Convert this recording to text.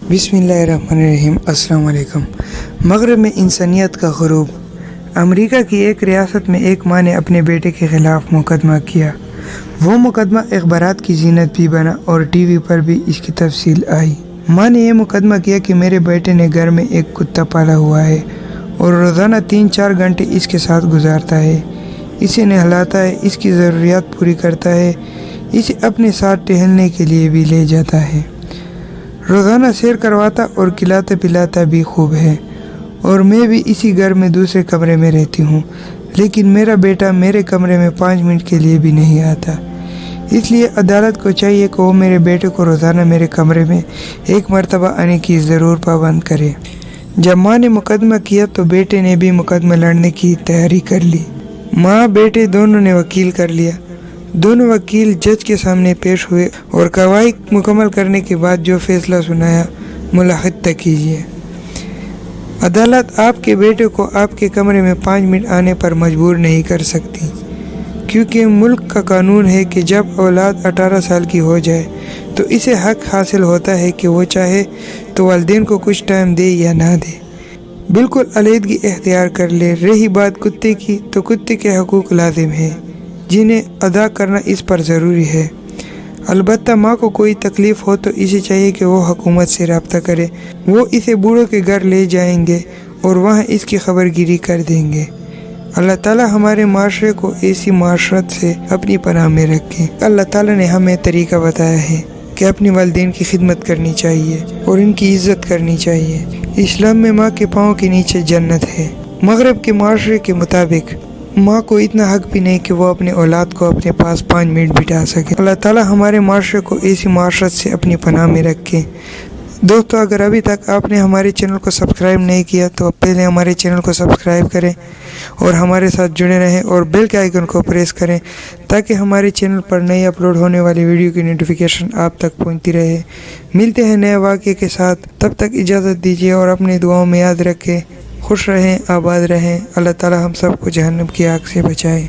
بسم اللہ الرحمن الرحیم۔ السلام علیکم۔ مغرب میں انسانیت کا غروب۔ امریکہ کی ایک ریاست میں ایک ماں نے اپنے بیٹے کے خلاف مقدمہ کیا۔ وہ مقدمہ اخبارات کی زینت بھی بنا اور ٹی وی پر بھی اس کی تفصیل آئی۔ ماں نے یہ مقدمہ کیا کہ میرے بیٹے نے گھر میں ایک کتا پالا ہوا ہے اور روزانہ 3-4 گھنٹے اس کے ساتھ گزارتا ہے، اسے نہلاتا ہے، اس کی ضروریات پوری کرتا ہے، اسے اپنے ساتھ ٹہلنے کے لیے بھی لے جاتا ہے، روزانہ سیر کرواتا اور کھلاتا پلاتا بھی خوب ہے، اور میں بھی اسی گھر میں دوسرے کمرے میں رہتی ہوں، لیکن میرا بیٹا میرے کمرے میں 5 منٹ کے لیے بھی نہیں آتا۔ اس لیے عدالت کو چاہیے کہ وہ میرے بیٹے کو روزانہ میرے کمرے میں 1 مرتبہ آنے کی ضرور پابند کرے۔ جب ماں نے مقدمہ کیا تو بیٹے نے بھی مقدمہ لڑنے کی تیاری کر لی۔ ماں بیٹے دونوں نے وکیل کر لیا۔ دونوں وکیل جج کے سامنے پیش ہوئے اور گواہی مکمل کرنے کے بعد جو فیصلہ سنایا ملاحظہ کیجیے۔ عدالت آپ کے بیٹے کو آپ کے کمرے میں 5 منٹ آنے پر مجبور نہیں کر سکتی، کیونکہ ملک کا قانون ہے کہ جب اولاد 18 سال کی ہو جائے تو اسے حق حاصل ہوتا ہے کہ وہ چاہے تو والدین کو کچھ ٹائم دے یا نہ دے، بالکل علیحدگی اختیار کر لے۔ رہی بات کتے کی، تو کتے کے حقوق لازم ہیں جنہیں ادا کرنا اس پر ضروری ہے۔ البتہ ماں کو کوئی تکلیف ہو تو اسے چاہیے کہ وہ حکومت سے رابطہ کرے، وہ اسے بوڑھوں کے گھر لے جائیں گے اور وہاں اس کی خبر گیری کر دیں گے۔ اللہ تعالیٰ ہمارے معاشرے کو ایسی معاشرت سے اپنی پناہ میں رکھے۔ اللہ تعالیٰ نے ہمیں طریقہ بتایا ہے کہ اپنے والدین کی خدمت کرنی چاہیے اور ان کی عزت کرنی چاہیے۔ اسلام میں ماں کے پاؤں کے نیچے جنت ہے۔ مغرب کے معاشرے کے مطابق ماں کو اتنا حق بھی نہیں کہ وہ اپنے اولاد کو اپنے پاس 5 منٹ بٹھا سکے۔ اللہ تعالیٰ ہمارے معاشرے کو ایسی معاشرت سے اپنی پناہ میں رکھے۔ دوستو، اگر ابھی تک آپ نے ہمارے چینل کو سبسکرائب نہیں کیا تو پہلے ہمارے چینل کو سبسکرائب کریں اور ہمارے ساتھ جڑے رہیں اور بیل کے آئیکن کو پریس کریں تاکہ ہمارے چینل پر نئی اپلوڈ ہونے والی ویڈیو کی نوٹیفیکیشن آپ تک پہنچتی رہے۔ ملتے ہیں نئے واقعے کے ساتھ، تب تک اجازت دیجیے اور اپنی دعاؤں میں یاد رکھیں۔ خوش رہیں، آباد رہیں۔ اللہ تعالیٰ ہم سب کو جہنم کی آگ سے بچائے۔